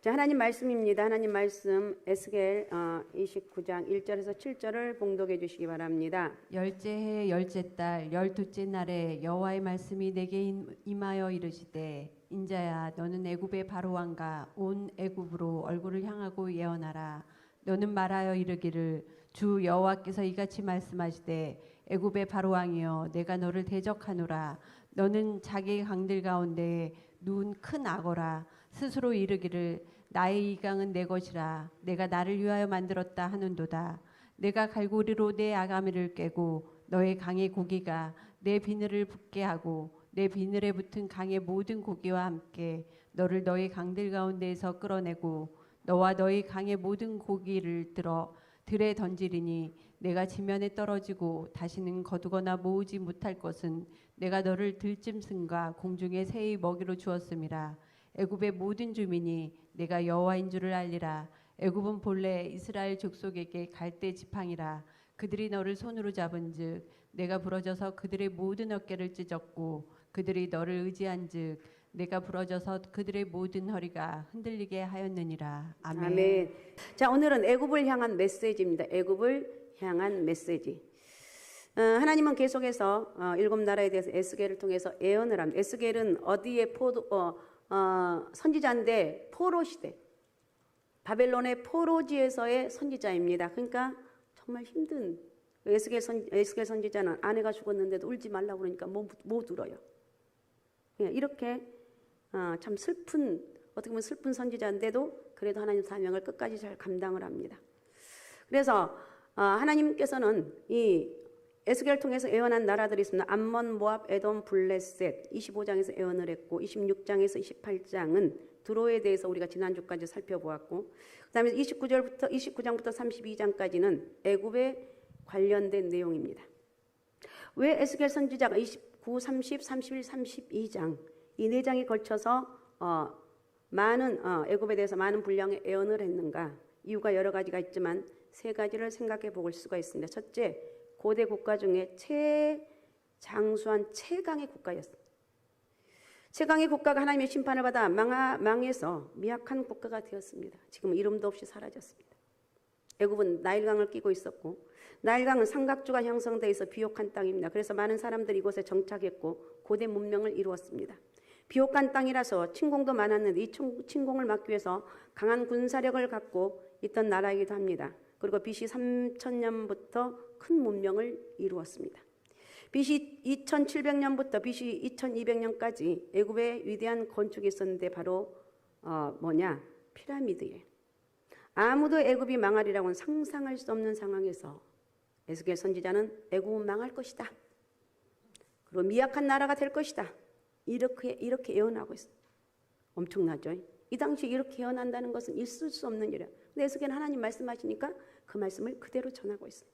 자, 하나님 말씀입니다. 하나님 말씀 에스겔 29장 1절에서 7절을 봉독해 주시기 바랍니다. 열째 해 열째 달 열두째 날에 여호와의 말씀이 내게 임하여 이르시되 인자야 너는 애굽의 바로 왕과 온 애굽으로 얼굴을 향하고 예언하라. 너는 말하여 이르기를 주 여호와께서 이같이 말씀하시되 애굽의 바로 왕이여 내가 너를 대적하노라. 너는 자기 강들 가운데 누운 큰 악어라. 스스로 이르기를 나의 이 강은 내 것이라. 내가 나를 위하여 만들었다 하는도다. 내가 갈고리로 내 아가미를 깨고 너의 강의 고기가 내 비늘을 붓게 하고 내 비늘에 붙은 강의 모든 고기와 함께 너를 너의 강들 가운데에서 끌어내고 너와 너의 강의 모든 고기를 들어 들에 던지리니 내가 지면에 떨어지고 다시는 거두거나 모으지 못할 것은 내가 너를 들짐승과 공중의 새의 먹이로 주었음이라. 애굽의 모든 주민이 내가 여호와인 줄을 알리라. 애굽은 본래 이스라엘 족속에게 갈대 지팡이라. 그들이 너를 손으로 잡은즉 내가 부러져서 그들의 모든 어깨를 찢었고 그들이 너를 의지한즉 내가 부러져서 그들의 모든 허리가 흔들리게 하였느니라. 아멘. 아멘. 자, 오늘은 애굽을 향한 메시지입니다. 애굽을 향한 메시지. 하나님은 계속해서 일곱 나라에 대해서 에스겔을 통해서 예언을 합니다. 에스겔은 어디에 선지자인데 포로 시대, 바벨론의 포로지에서의 선지자입니다. 그러니까 정말 힘든 에스겔 선지자는 아내가 죽었는데도 울지 말라고 그러니까 못 울어요. 이렇게 참 슬픈, 어떻게 보면 슬픈 선지자인데도 그래도 하나님 사명을 끝까지 잘 감당을 합니다. 그래서 하나님께서는 이 에스겔을 통해서 예언한 나라들이 있습니다. 암몬, 모압, 에돔, 블레셋 25장에서 예언을 했고 26장에서 28장은 드로에 대해서 우리가 지난주까지 살펴보았고 그 다음에 29장부터 32장까지는 애굽에 관련된 내용입니다. 왜 에스겔 선지자가 29, 30, 31, 32장 이 네 장에 걸쳐서 많은 애굽에 대해서 많은 분량의 예언을 했는가? 이유가 여러 가지가 있지만 세 가지를 생각해 볼 수가 있습니다. 첫째, 고대 국가 중에 최장수한 최강의 국가였습니다. 최강의 국가가 하나님의 심판을 받아 망해서 미약한 국가가 되었습니다. 지금 이름도 없이 사라졌습니다. 애굽은 나일강을 끼고 있었고 나일강은 삼각주가 형성되어 있어 비옥한 땅입니다. 그래서 많은 사람들이 이곳에 정착했고 고대 문명을 이루었습니다. 비옥한 땅이라서 침공도 많았는데 이 침공을 막기 위해서 강한 군사력을 갖고 있던 나라이기도 합니다. 그리고 BC 3000년부터 큰 문명을 이루었습니다. BC 2700년부터 BC 2200년까지 애굽에 위대한 건축이 있었는데 바로 피라미드예요. 아무도 애굽이 망하리라고는 상상할 수 없는 상황에서 에스겔 선지자는 애굽은 망할 것이다. 그리고 미약한 나라가 될 것이다. 이렇게 예언하고 있어요. 엄청나죠? 이 당시 이렇게 예언한다는 것은 있을 수 없는 일이야. 근데 에스겔은 하나님 말씀하시니까 그 말씀을 그대로 전하고 있어요.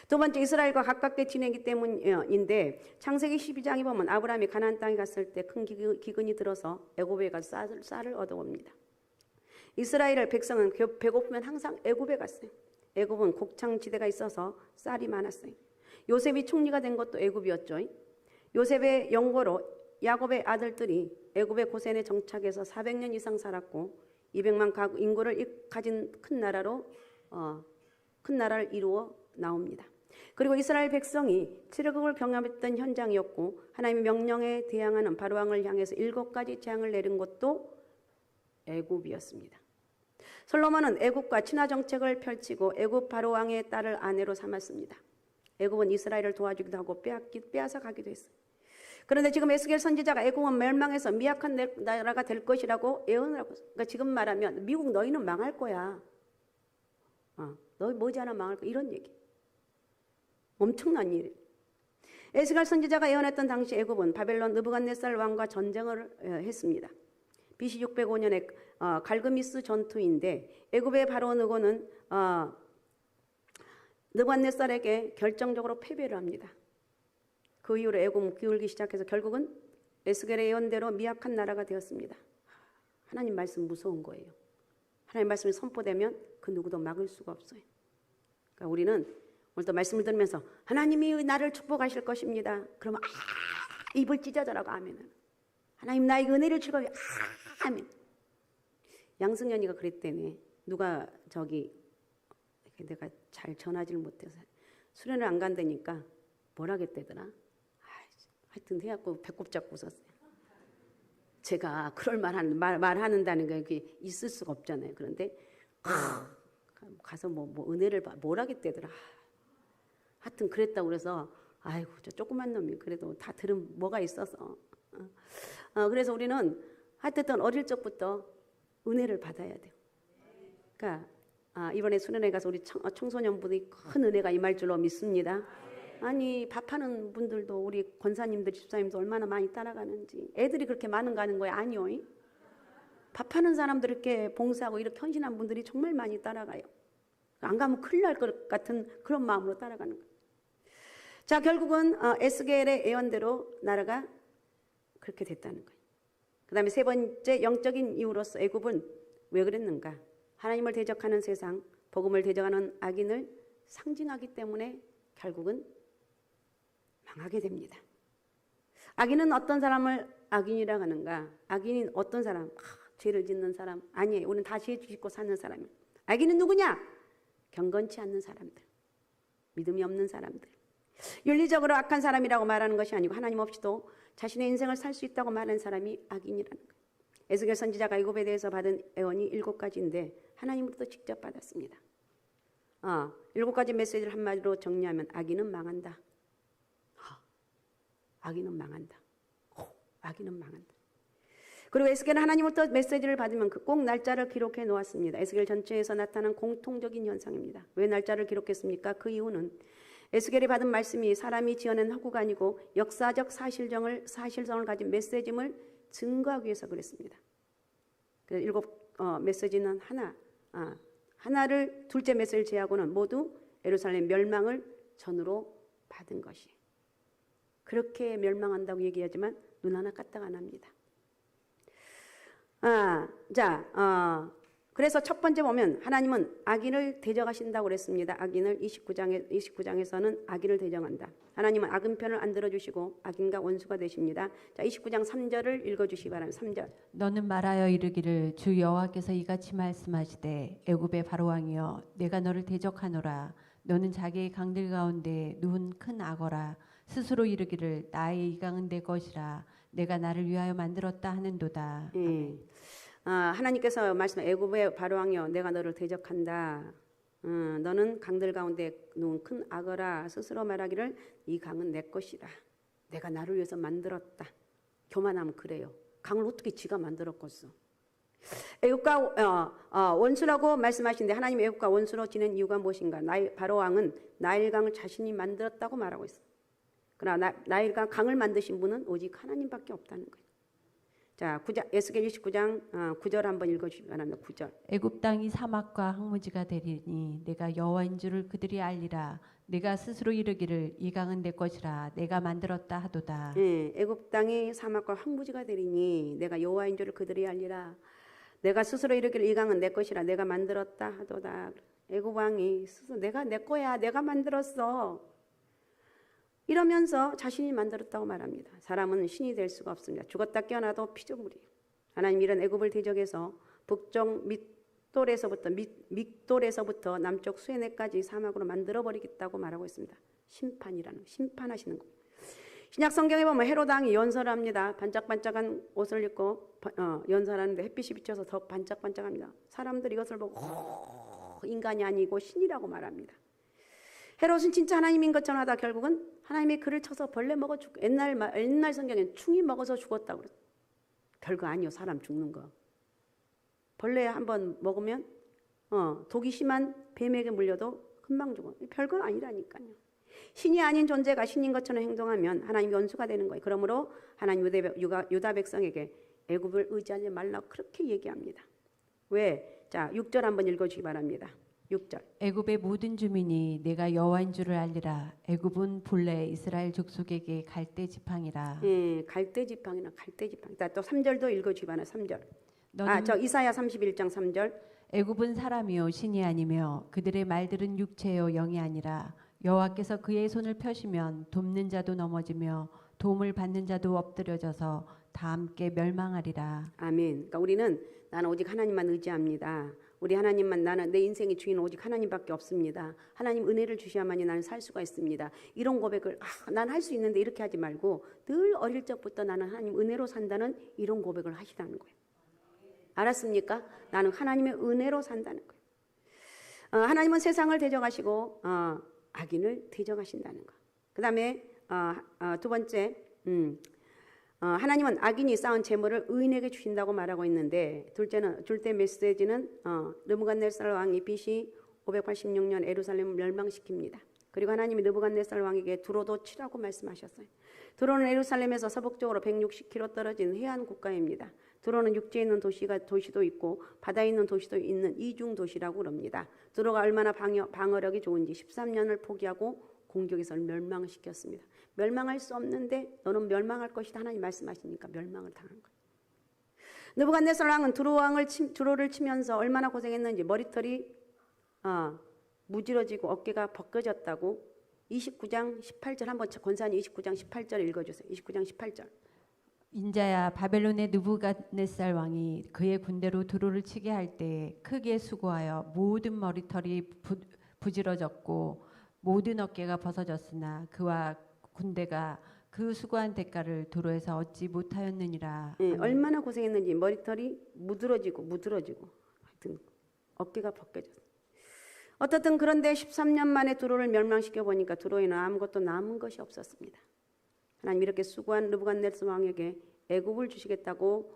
두 번째, 이스라엘과 가깝게 지내기 때문인데 창세기 12장에 보면 아브라함이 가나안 땅에 갔을 때 큰 기근이 들어서 애굽에 가서 쌀을 얻어옵니다. 이스라엘 백성은 배고프면 항상 애굽에 갔어요. 애굽은 곡창지대가 있어서 쌀이 많았어요. 요셉이 총리가 된 것도 애굽이었죠. 요셉의 영고로 야곱의 아들들이 애굽의 고센에 정착해서 400년 이상 살았고 200만 가구 인구를 가진 큰 나라를 이루어 나옵니다. 그리고 이스라엘 백성이 칠흑을 경험했던 현장이었고 하나님의 명령에 대항하는 바로왕을 향해서 7가지 재앙을 내린 것도 애굽이었습니다. 솔로몬은 애굽과 친화 정책을 펼치고 애굽 바로왕의 딸을 아내로 삼았습니다. 애굽은 이스라엘을 도와주기도 하고 빼앗아 가기도 했어요. 그런데 지금 에스겔 선지자가 애굽은 멸망해서 미약한 나라가 될 것이라고 예언을 하고 있어요. 그러니까 지금 말하면 미국 너희는 망할 거야. 너희 머지않아 망할 거야. 이런 얘기. 엄청난 일이에요. 에스겔 선지자가 예언했던 당시 애굽은 바벨론 느부갓네살 왕과 전쟁을 했습니다. BC 605년에 갈그미스 전투인데 애굽의 바로 느고는 느부갓네살에게 결정적으로 패배를 합니다. 그 이후로 애굽은 기울기 시작해서 결국은 에스겔의 예언대로 미약한 나라가 되었습니다. 하나님 말씀 무서운 거예요. 하나님 말씀이 선포되면 그 누구도 막을 수가 없어요. 그러니까 우리는 오늘도 말씀을 들으면서 하나님이 나를 축복하실 것입니다. 그러면 입을 찢어져라고 아멘은. 하나님 나에게 은혜를 주고 아멘. 양승연이가 그랬다며. 누가 내가 잘 전하지를 못해서 수련을 안 간다니까 뭘 하겠다더라. 하여튼 해갖고 배꼽 잡고 웃었어요. 제가 그럴 말하는다는 게 그게 있을 수가 없잖아요. 그런데 가서 뭐 은혜를 뭘 하겠다더라. 하여튼 그랬다고 그래서 아이고 저 조그만 놈이 그래도 다 들은 뭐가 있어서 그래서 우리는 하여튼 어릴 적부터 은혜를 받아야 돼요. 그러니까 이번에 수련회 가서 우리 청소년분이 큰 은혜가 임할 줄로 믿습니다. 아니 밥하는 분들도 우리 권사님들 집사님도 얼마나 많이 따라가는지. 애들이 그렇게 많은 거 하는 거야? 아니요. 밥하는 사람들 이렇게 봉사하고 이렇게 헌신한 분들이 정말 많이 따라가요. 안 가면 큰일 날 것 같은 그런 마음으로 따라가는 거예요. 자, 결국은 에스겔의 예언대로 나라가 그렇게 됐다는 거예요. 그 다음에 세 번째 영적인 이유로서 애굽은 왜 그랬는가? 하나님을 대적하는 세상, 복음을 대적하는 악인을 상징하기 때문에 결국은 망하게 됩니다. 악인은 어떤 사람을 악인이라고 하는가? 악인이 어떤 사람? 죄를 짓는 사람? 아니에요. 우리는 다 죄 짓고 사는 사람이에요. 악인은 누구냐? 경건치 않는 사람들, 믿음이 없는 사람들, 윤리적으로 악한 사람이라고 말하는 것이 아니고 하나님 없이도 자신의 인생을 살 수 있다고 말하는 사람이 악인이라는 거예요. 에스겔 선지자가 애굽에 대해서 받은 예언이 7가지인데 하나님으로부터 직접 받았습니다. 7가지 메시지를 한마디로 정리하면 악인은 망한다. 악인은 망한다. 악인은 망한다. 그리고 에스겔은 하나님으로부터 메시지를 받으면 꼭 날짜를 기록해 놓았습니다. 에스겔 전체에서 나타난 공통적인 현상입니다. 왜 날짜를 기록했습니까? 그 이유는 에스겔이 받은 말씀이 사람이 지어낸 허구가 아니고 역사적 사실성을 가진 메시지임을 증거하기 위해서 그랬습니다. 그래서 7 메시지는 하나를 둘째 메시지를 제하고는 모두 예루살렘 멸망을 전으로 받은 것이에요. 그렇게 멸망한다고 얘기하지만 눈 하나 까딱 안 합니다. 그래서 첫 번째 보면 하나님은 악인을 대적하신다고 그랬습니다. 악인을 29장에서는 악인을 대적한다. 하나님은 악은 편을 안 들어주시고 악인과 원수가 되십니다. 자, 29장 3절을 읽어주시기 바랍니다. 3절. 너는 말하여 이르기를 주 여호와께서 이같이 말씀하시되 애굽의 바로왕이여 내가 너를 대적하노라. 너는 자기의 강들 가운데 누운 큰 악어라. 스스로 이르기를 나의 이강은 내 것이라. 내가 나를 위하여 만들었다 하는도다. 하나님께서 말씀해 애굽의 바로왕이여 내가 너를 대적한다. 너는 강들 가운데 누운 큰 악어라. 스스로 말하기를 이 강은 내 것이라. 내가 나를 위해서 만들었다. 교만하면 그래요. 강을 어떻게 지가 만들었겠어. 애굽과 원수라고 말씀하시는데 하나님 애굽과 원수로 지낸 이유가 무엇인가? 바로왕은 나일강을 자신이 만들었다고 말하고 있어요. 그러나 나일강 강을 만드신 분은 오직 하나님밖에 없다는 거예요. 자, 에스겔 29장 9절 한번 읽어주시기 바랍니다. 9절. 애굽 땅이 사막과 황무지가 되리니 내가 여호와인 줄을 그들이 알리라. 내가 스스로 이르기를 이 강은 내 것이라. 내가 만들었다 하도다. 애굽 땅이 사막과 황무지가 되리니 내가 여호와인 줄을 그들이 알리라. 내가 스스로 이르기를 이 강은 내 것이라. 내가 만들었다 하도다. 애굽 왕이 스스로 내가 내 거야. 내가 만들었어. 이러면서 자신이 만들었다고 말합니다. 사람은 신이 될 수가 없습니다. 죽었다 깨어나도 피조물이에요. 하나님 이런 애굽을 대적해서 북쪽 믹돌에서부터 남쪽 수에네까지 사막으로 만들어버리겠다고 말하고 있습니다. 심판하시는 거. 신약 성경에 보면 헤롯 왕이 연설을 합니다. 반짝반짝한 옷을 입고 연설하는데 햇빛이 비쳐서 더 반짝반짝합니다. 사람들이 이것을 보고 인간이 아니고 신이라고 말합니다. 헤롯은 진짜 하나님인 것처럼 하다 결국은 하나님의 글을 쳐서 벌레 먹어 죽고 옛날 성경엔 충이 먹어서 죽었다고 그랬어요. 별거 아니요. 사람 죽는 거. 벌레 한번 먹으면 독이 심한 뱀에게 물려도 금방 죽어. 별거 아니라니까요. 신이 아닌 존재가 신인 것처럼 행동하면 하나님 원수가 되는 거예요. 그러므로 하나님 유다 백성에게 애굽을 의지하지 말라고 그렇게 얘기합니다. 왜? 자, 6절 한번 읽어주시기 바랍니다. 6절. 애굽의 모든 주민이 내가 여호와인 줄을 알리라. 애굽은 본래 이스라엘 족속에게 갈대 지팡이라. 갈대 지팡이나 갈대 지팡이. 또 3절도 읽어주기 바랍니다. 3절. 저 이사야 31장 3절. 애굽은 사람이요 신이 아니며 그들의 말들은 육체요 영이 아니라 여호와께서 그의 손을 펴시면 돕는 자도 넘어지며 도움을 받는 자도 엎드려져서 다 함께 멸망하리라. 아멘. 그러니까 우리는 나는 오직 하나님만 의지합니다. 우리 하나님만, 나는 내 인생의 주인은 오직 하나님밖에 없습니다. 하나님 은혜를 주셔야만이 나는 살 수가 있습니다. 이런 고백을 난 할 수 있는데 이렇게 하지 말고 늘 어릴 적부터 나는 하나님 은혜로 산다는 이런 고백을 하시라는 거예요. 알았습니까? 나는 하나님의 은혜로 산다는 거예요. 하나님은 세상을 대적하시고 악인을 대적하신다는 거. 그 다음에 두 번째 하나님은 악인이 쌓은 재물을 의인에게 주신다고 말하고 있는데 둘째 메시지는 느부갓네살 왕이 BC 586년 예루살렘을 멸망시킵니다. 그리고 하나님이 느부갓네살 왕에게 두로도 치라고 말씀하셨어요. 두로는 예루살렘에서 서북쪽으로 160km 떨어진 해안 국가입니다. 두로는 육지에 있는 도시도 있고 바다에 있는 도시도 있는 이중 도시라고 그럽니다. 두로가 얼마나 방어력이 좋은지 13년을 포기하고 공격에서 멸망시켰습니다. 멸망할 수 없는데 너는 멸망할 것이다 하나님 말씀하시니까 멸망을 당한 거예요. 느부갓네살 왕은 두로를 치면서 얼마나 고생했는지 머리털이 무지러지고 어깨가 벗겨졌다고 29장 18절 한번 권사님 29장 18절 읽어주세요. 29장 18절. 인자야 바벨론의 느부갓네살 왕이 그의 군대로 두로를 치게 할 때 크게 수고하여 모든 머리털이 부지러졌고 모든 어깨가 벗어졌으나 그와 군대가 그 수고한 대가를 두로에서 얻지 못하였느니라. 네, 얼마나 고생했는지 머리털이 무드러지고 하여튼 어깨가 벗겨졌어요. 어떻든 그런데 13년 만에 두로를 멸망시켜 보니까 두로에는 아무것도 남은 것이 없었습니다. 하나님 이렇게 수고한 느부갓네살 왕에게 애굽을 주시겠다고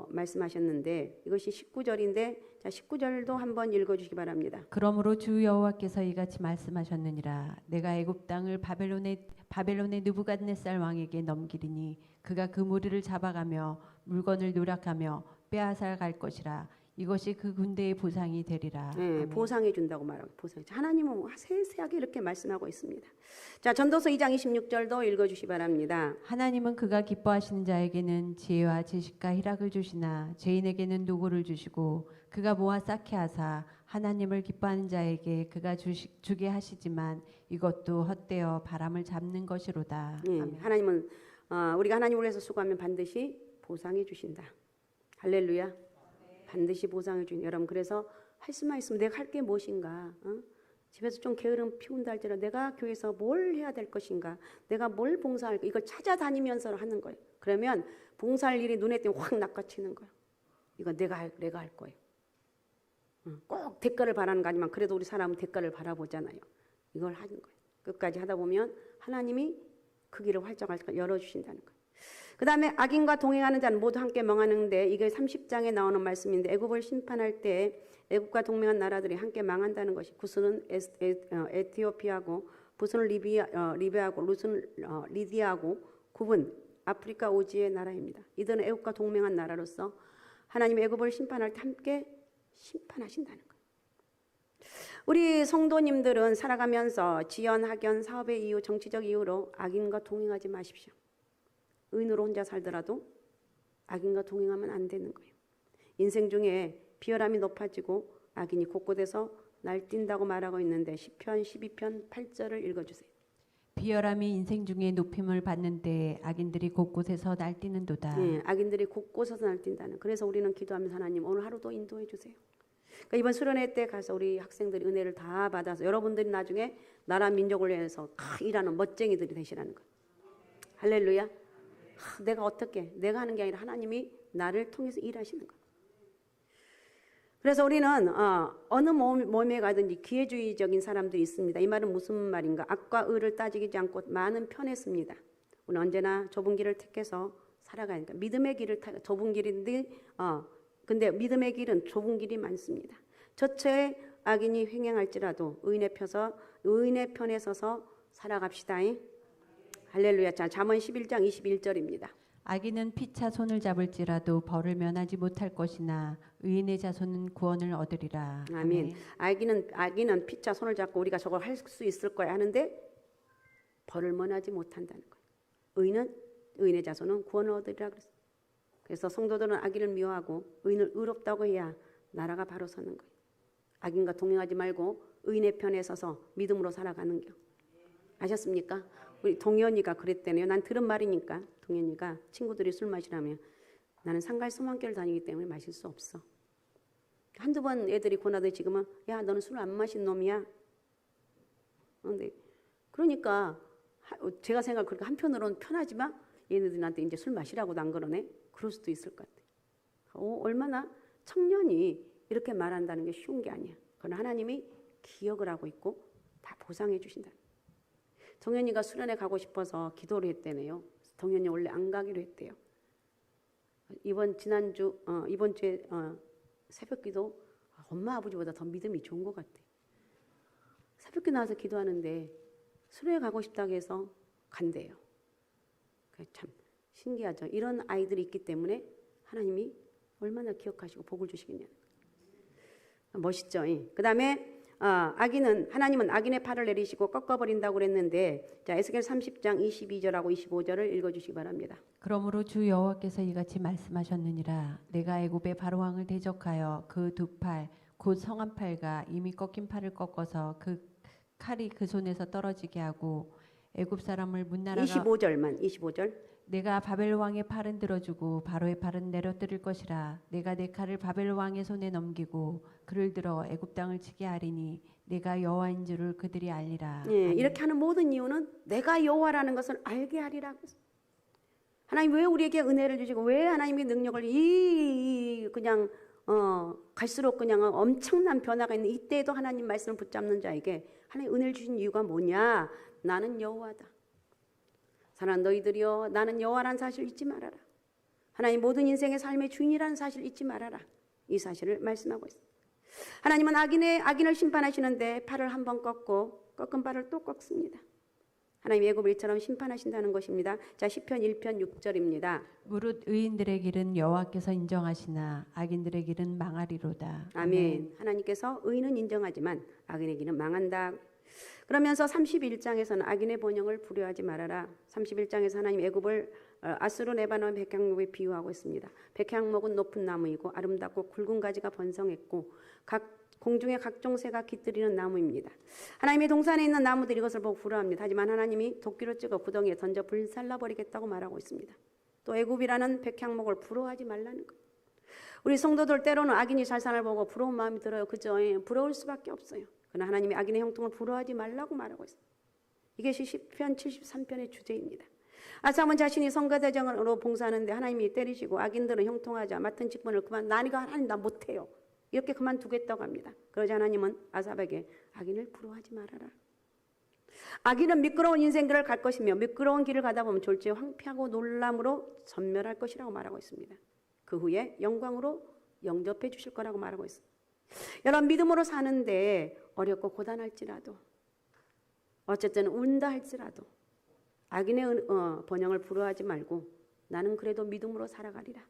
말씀하셨는데 이것이 19절인데 자 19절도 한번 읽어주시기 바랍니다. 그러므로 주 여호와께서 이같이 말씀하셨느니라. 내가 애굽 땅을 바벨론의 느부갓네살 왕에게 넘기리니 그가 그 무리를 잡아가며 물건을 누락하며 빼앗아 갈 것이라. 이것이 그 군대의 보상이 되리라. 네, 보상해 준다고 말하고 보상. 하나님은 세세하게 이렇게 말씀하고 있습니다. 자, 전도서 2장 26절도 읽어주시 바랍니다. 하나님은 그가 기뻐하시는 자에게는 지혜와 지식과 희락을 주시나 죄인에게는 노고를 주시고 그가 모아 쌓게 하사 하나님을 기뻐하는 자에게 그가 주게 하시지만 이것도 헛되어 바람을 잡는 것이로다. 네, 하나님은 우리가 하나님을 위해서 수고하면 반드시 보상해 주신다. 할렐루야. 반드시 보상해 주신 여러분. 그래서 할 수만 있으면 내가 할 게 무엇인가? 집에서 좀 게으름 피운다 할지라도 내가 교회에서 뭘 해야 될 것인가? 내가 뭘 봉사할까? 이걸 찾아다니면서 하는 거예요. 그러면 봉사할 일이 눈에 띄면 확 낚아치는 거예요. 이거 내가 할 거예요. 꼭 대가를 바라는 거 아니지만 그래도 우리 사람은 대가를 바라보잖아요. 이걸 하는 거예요. 끝까지 하다 보면 하나님이 그 길을 활짝 열어주신다는 거예요. 그 다음에 악인과 동행하는 자는 모두 함께 망하는데 이게 30장에 나오는 말씀인데 애굽을 심판할 때 애굽과 동맹한 나라들이 함께 망한다는 것이 구스는 에티오피아고 부스는 리비아고 루스는 리디아고 굽은 아프리카 오지의 나라입니다. 이들은 애굽과 동맹한 나라로서 하나님 애굽을 심판할 때 함께 심판하신다는 거예요. 우리 성도님들은 살아가면서 지연, 학연, 사업의 이유, 정치적 이유로 악인과 동행하지 마십시오. 의인으로 혼자 살더라도 악인과 동행하면 안 되는 거예요. 인생 중에 비열함이 높아지고 악인이 곳곳에서 날뛴다고 말하고 있는데 시편 12편 8절을 읽어주세요. 비열함이 인생 중에 높임을 받는데 악인들이 곳곳에서 날뛰는도다. 네, 악인들이 곳곳에서 날뛴다는. 그래서 우리는 기도하면서 하나님 오늘 하루도 인도해 주세요. 그러니까 이번 수련회 때 가서 우리 학생들이 은혜를 다 받아서 여러분들이 나중에 나라 민족을 위해서 다 일하는 멋쟁이들이 되시라는 거예요. 할렐루야. 내가 어떻게 내가 하는 게 아니라 하나님이 나를 통해서 일하시는 거예요. 그래서 우리는 어느 몸에 가든지 기회주의적인 사람들이 있습니다. 이 말은 무슨 말인가? 악과 의를 따지지 않고 많은 편에 씁니다. 우리는 언제나 좁은 길을 택해서 살아가니까 믿음의 길을 좁은 길인데 근데 믿음의 길은 좁은 길이 많습니다. 저처에 악인이 횡행할지라도 의인의 편에 서서 살아갑시다. 할렐루야. 자, 잠언 11장 21절입니다. 악인은 피차 손을 잡을지라도 벌을 면하지 못할 것이나 의인의 자손은 구원을 얻으리라. 아멘. 악인은 피차 손을 잡고 우리가 저걸 할 수 있을 거야 하는데 벌을 면하지 못한다는 거예요. 의인의 자손은 구원을 얻으리라 그랬어요. 그래서 성도들은 악인을 미워하고 의인을 의롭다고 해야 나라가 바로 서는 거예요. 악인과 동행하지 말고 의인의 편에 서서 믿음으로 살아가는 겨. 아셨습니까? 우리 동현이가 그랬대네요. 난 들은 말이니까 동현이가 친구들이 술 마시라며 나는 상갈 소망교를 다니기 때문에 마실 수 없어. 한두 번 애들이 고나도 지금은 야 너는 술 안 마신 놈이야. 근데 그러니까 제가 생각 그렇게 한편으로는 편하지만 얘네들한테 이제 술 마시라고도 안 그러네. 그럴 수도 있을 것 같아. 얼마나 청년이 이렇게 말한다는 게 쉬운 게 아니야. 그러나 하나님이 기억을 하고 있고 다 보상해 주신다. 동현이가 수련회 가고 싶어서 기도를 했대네요. 동현이 원래 안 가기로 했대요. 이번 주에 새벽기도 엄마 아버지보다 더 믿음이 좋은 것 같아. 새벽기 나와서 기도하는데 수련회 가고 싶다고 해서 간대요. 참 신기하죠. 이런 아이들이 있기 때문에 하나님이 얼마나 기억하시고 복을 주시겠냐. 멋있죠. 그 다음에 하나님은 악인의 팔을 내리시고 꺾어버린다고 그랬는데 자 에스겔 30장 22절하고 25절을 읽어주시기 바랍니다. 그러므로 주 여호와께서 이같이 말씀하셨느니라. 내가 애굽의 바로왕을 대적하여 그 두 팔 곧 성한 팔과 이미 꺾인 팔을 꺾어서 그 칼이 그 손에서 떨어지게 하고 애굽 사람을 문나라가 25절 내가 바벨 왕의 팔은 들어주고 바로의 팔은 내려뜨릴 것이라. 내가 내 칼을 바벨 왕의 손에 넘기고 그를 들어 애굽 땅을 치게 하리니 내가 여호와인 줄을 그들이 알리라. 예, 이렇게 하는 모든 이유는 내가 여호와라는 것을 알게 하리라. 하나님 왜 우리에게 은혜를 주시고 왜 하나님의 능력을 그냥 갈수록 그냥 엄청난 변화가 있는 이때에도 하나님 말씀을 붙잡는 자에게 하나님 은혜를 주신 이유가 뭐냐? 나는 여호와다. 사랑하는 너희들이여 나는 여호와라는 사실을 잊지 말아라. 하나님 모든 인생의 삶의 주인이라는 사실을 잊지 말아라. 이 사실을 말씀하고 있습니다. 하나님은 악인을 심판하시는데 팔을 한 번 꺾고 꺾은 팔을 또 꺾습니다. 하나님 애굽을 이처럼 심판하신다는 것입니다. 자 시편 1편 6절입니다. 무릇 의인들의 길은 여호와께서 인정하시나 악인들의 길은 망하리로다. 아멘. 하나님께서 의인은 인정하지만 악인의 길은 망한다. 그러면서 31장에서는 악인의 번영을 불효하지 말아라. 31장에서 하나님 애굽을 아수르 레바논 백향목에 비유하고 있습니다. 백향목은 높은 나무이고 아름답고 굵은 가지가 번성했고 공중의 각종 새가 깃들이는 나무입니다. 하나님의 동산에 있는 나무들이 이것을 보고 부러워합니다. 하지만 하나님이 도끼로 찍어 구덩이에 던져 불살라버리겠다고 말하고 있습니다. 또 애굽이라는 백향목을 부러워하지 말라는 것. 우리 성도들 때로는 악인이 잘 사는 걸 보고 부러운 마음이 들어요. 그죠? 부러울 수밖에 없어요. 그러나 하나님이 악인의 형통을 부러워하지 말라고 말하고 있습니다. 이것이 시편 73편의 주제입니다. 아sam은 자신이 성가대장으로 봉사하는데 하나님이 때리시고 악인들은 형통하자 맡은 직분을 그만 나니가 하나님 나 못해요. 이렇게 그만두겠다고 합니다. 그러자 하나님은 아삽에게 악인을 부러워하지 말아라. 악인은 미끄러운 인생길을 갈 것이며 미끄러운 길을 가다 보면 졸지에 황폐하고 놀람으로 전멸할 것이라고 말하고 있습니다. 그 후에 영광으로 영접해 주실 거라고 말하고 있습니다. 여러분 믿음으로 사는데 어렵고 고단할지라도 어쨌든 운다 할지라도 악인의 번영을 부러워하지 말고 나는 그래도 믿음으로 살아가리라.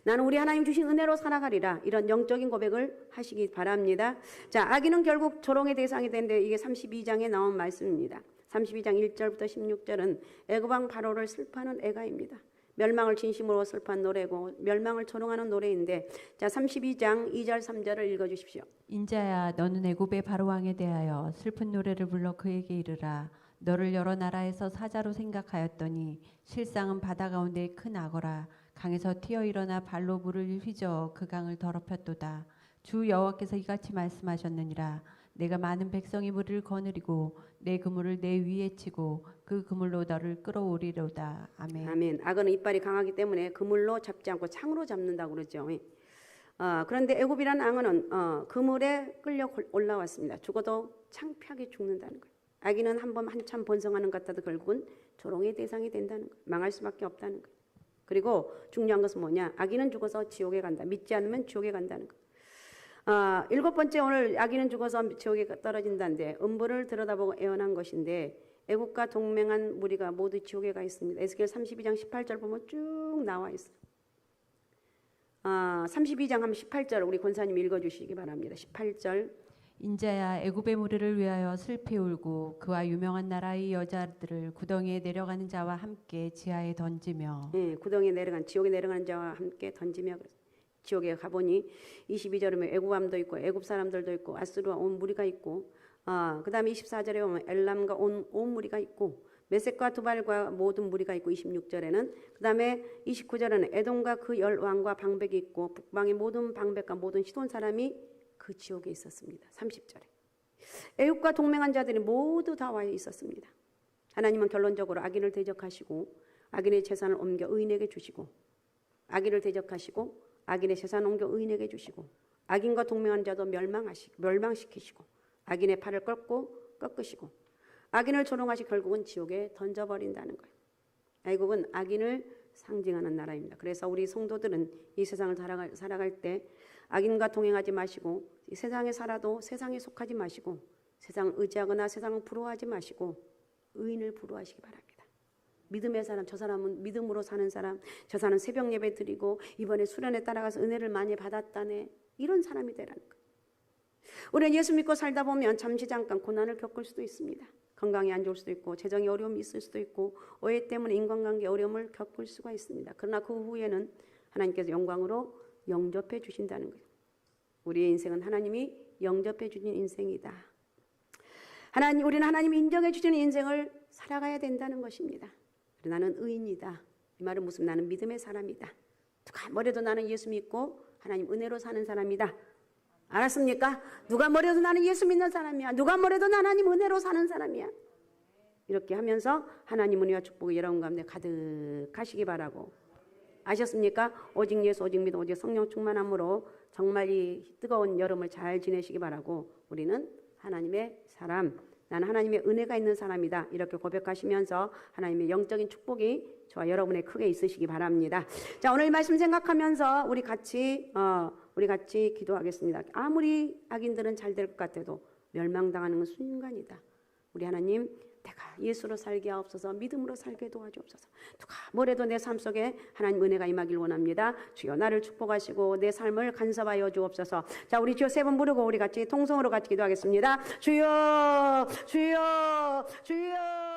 나는 우리 하나님 주신 은혜로 살아가리라. 이런 영적인 고백을 하시기 바랍니다. 자, 악인은 결국 조롱의 대상이 되는데 이게 32장에 나온 말씀입니다. 32장 1절부터 16절은 애굽 왕 바로를 슬퍼하는 애가입니다. 멸망을 진심으로 슬퍼한 노래고 멸망을 조롱하는 노래인데 자 32장 2절 3절을 읽어주십시오. 인자야 너는 애굽의 바로왕에 대하여 슬픈 노래를 불러 그에게 이르라. 너를 여러 나라에서 사자로 생각하였더니 실상은 바다 가운데 큰 악어라. 강에서 튀어 일어나 발로 물을 휘저어 그 강을 더럽혔도다. 주 여호와께서 이같이 말씀하셨느니라. 내가 많은 백성이 물을 거느리고 내 그물을 내 위에 치고 그 그물로 너를 끌어오리로다. 아멘. 아멘. 악어는 이빨이 강하기 때문에 그물로 잡지 않고 창으로 잡는다고 그러죠. 그런데 애굽이라는 악어는 그물에 끌려 올라왔습니다. 죽어도 창피하게 죽는다는 거예요. 악인은 한참 번성하는 것 같아도 결국은 조롱의 대상이 된다는 거예요. 망할 수밖에 없다는 거예요. 그리고 중요한 것은 뭐냐? 악인은 죽어서 지옥에 간다. 믿지 않으면 지옥에 간다는 거예요. 7번째 오늘 악인은 죽어서 지옥에 떨어진다는데 음부를 들여다보고 애원한 것인데 애국과 동맹한 무리가 모두 지옥에 가 있습니다. 에스겔 32장 18절 보면 쭉 나와 있어요. 32장 한 18절 우리 권사님 읽어주시기 바랍니다. 18절 인자야 애굽의 무리를 위하여 슬피 울고 그와 유명한 나라의 여자들을 구덩이에 내려가는 자와 함께 지하에 던지며 구덩이에 내려간 지옥에 내려가는 자와 함께 던지며 지옥에 가보니 22절이면 애굽함도 있고 애굽 사람들도 있고 아수르와 온 무리가 있고 그 다음에 24절에 보면 엘람과 온 무리가 있고 메섹과 두발과 모든 무리가 있고 26절에는 그 다음에 29절에는 에돔과 그 열 왕과 방백이 있고 북방의 모든 방백과 모든 시돈 사람이 그 지옥에 있었습니다. 30절에 애굽과 동맹한 자들이 모두 다 와 있었습니다. 하나님은 결론적으로 악인을 대적하시고 악인의 재산을 옮겨 의인에게 주시고 악인을 대적하시고 악인의 재산을 옮겨 의인에게 주시고 악인과 동맹한 자도 멸망시키시고 악인의 팔을 꺾으시고 악인을 조롱하시 결국은 지옥에 던져버린다는 거예요. 애굽은 악인을 상징하는 나라입니다. 그래서 우리 성도들은 이 세상을 살아갈 때 악인과 동행하지 마시고 이 세상에 살아도 세상에 속하지 마시고 세상을 의지하거나 세상을 부러워하지 마시고 의인을 부러워하시기 바랍니다. 믿음의 사람, 저 사람은 믿음으로 사는 사람, 저 사람은 새벽 예배 드리고 이번에 수련회 따라가서 은혜를 많이 받았다네, 이런 사람이 되라는 거예요. 우리는 예수 믿고 살다 보면 잠시 잠깐 고난을 겪을 수도 있습니다. 건강이 안 좋을 수도 있고 재정에 어려움이 있을 수도 있고 오해 때문에 인간관계 어려움을 겪을 수가 있습니다. 그러나 그 후에는 하나님께서 영광으로 영접해 주신다는 거예요. 우리의 인생은 하나님이 영접해 주신 인생이다. 우리는 하나님이 인정해 주시는 인생을 살아가야 된다는 것입니다. 나는 의인이다. 이 말은 무슨, 나는 믿음의 사람이다. 누가 뭐래도 나는 예수 믿고 하나님 은혜로 사는 사람이다. 알았습니까? 누가 뭐래도 나는 예수 믿는 사람이야. 누가 뭐래도 나는 하나님 은혜로 사는 사람이야. 이렇게 하면서 하나님 은혜와 축복이 여러분 가운데 가득하시기 바라고. 아셨습니까? 오직 예수, 오직 믿음, 오직 성령 충만함으로 정말 이 뜨거운 여름을 잘 지내시기 바라고. 우리는 하나님의 사람, 나는 하나님의 은혜가 있는 사람이다. 이렇게 고백하시면서 하나님의 영적인 축복이 저와 여러분의 크게 있으시기 바랍니다. 자, 오늘 말씀 생각하면서 우리 같이 기도하겠습니다. 아무리 악인들은 잘 될 것 같아도 멸망당하는 건 순간이다. 우리 하나님, 내가 예수로 살게 하옵소서, 믿음으로 살게 도와주옵소서. 누가 뭐래도 내 삶 속에 하나님 은혜가 임하길 원합니다. 주여 나를 축복하시고 내 삶을 간섭하여 주옵소서. 자, 우리 주여 세 번 부르고 우리 같이 통성으로 같이 기도하겠습니다. 주여, 주여, 주여.